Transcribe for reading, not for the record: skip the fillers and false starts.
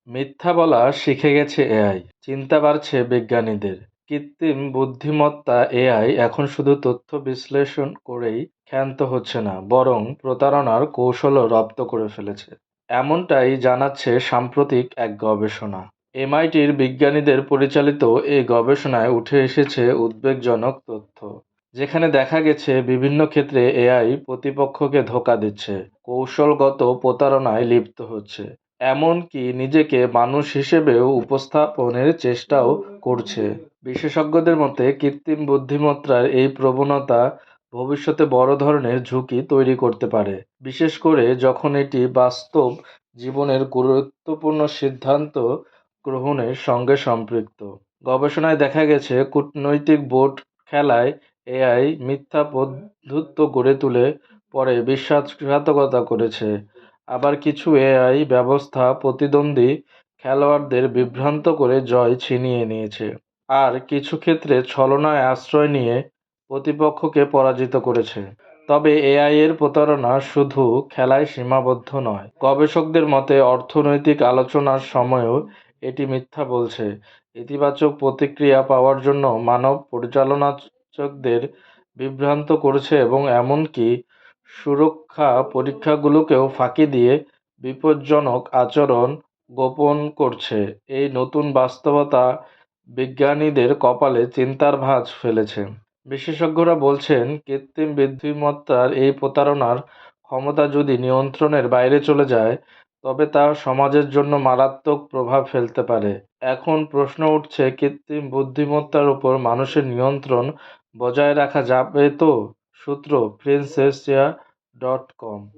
মিথ্যা বলা শিখে গেছে এআই, চিন্তা বাড়ছে বিজ্ঞানীদের। কৃত্রিম বুদ্ধিমত্তা এআই এখন শুধু তথ্য বিশ্লেষণ করেই ক্ষান্ত হচ্ছে না, বরং প্রতারণার কৌশলও রপ্ত করে ফেলেছে। এমনটাই জানাচ্ছে সাম্প্রতিক এক গবেষণা। এমআইটির বিজ্ঞানীদের পরিচালিত এই গবেষণায় উঠে এসেছে উদ্বেগজনক তথ্য, যেখানে দেখা গেছে বিভিন্ন ক্ষেত্রে এআই প্রতিপক্ষকে ধোঁকা দিচ্ছে, কৌশলগত প্রতারণায় লিপ্ত হচ্ছে, এমনকি নিজেকে মানুষ হিসেবেও উপস্থাপনের চেষ্টাও করছে। বিশেষজ্ঞদের মতে কৃত্রিম বুদ্ধিমত্তার এই প্রবণতা ভবিষ্যতে বড় ধরনের ঝুঁকি তৈরি করতে পারে, বিশেষ করে যখন এটি বাস্তব জীবনের গুরুত্বপূর্ণ সিদ্ধান্ত গ্রহণের সঙ্গে সম্পৃক্ত। গবেষণায় দেখা গেছে কূটনৈতিক বোর্ড খেলায় এআই মিথ্যা বন্ধুত্ব গড়ে তুলে পরে বিশ্বাসঘাতকতা করেছে। আবার কিছু এআই ব্যবস্থা প্রতিদ্বন্দ্বী খেলোয়াড়দের বিভ্রান্ত করে জয় ছিনিয়ে নিয়েছে। আর কিছু ক্ষেত্রে ছলনায় আশ্রয় নিয়ে প্রতিপক্ষকে পরাজিত করেছে। তবে এআই এর প্রতারণা শুধু খেলায় সীমাবদ্ধ নয়। গবেষকদের মতে অর্থনৈতিক আলোচনার সময়ও এটি মিথ্যা বলছে। ইতিবাচক প্রতিক্রিয়া পাওয়ার জন্য মানব পরিচালনাচকদের বিভ্রান্ত করছে এবং এমনকি সুরক্ষা পরীক্ষাগুলোকেও ফাঁকি দিয়ে বিপজ্জনক আচরণ গোপন করছে। এই নতুন বাস্তবতা বিজ্ঞানীদের কপালে চিন্তার ভাঁজ ফেলেছে। বিশেষজ্ঞরা বলছেন, কৃত্রিম বুদ্ধিমত্তার এই প্রতারণার ক্ষমতা যদি নিয়ন্ত্রণের বাইরে চলে যায়, তবে তা সমাজের জন্য মারাত্মক প্রভাব ফেলতে পারে। এখন প্রশ্ন উঠছে, কৃত্রিম বুদ্ধিমত্তার উপর মানুষের নিয়ন্ত্রণ বজায় রাখা যাবে তো? সূত্র প্রিন্সেসিয়া.com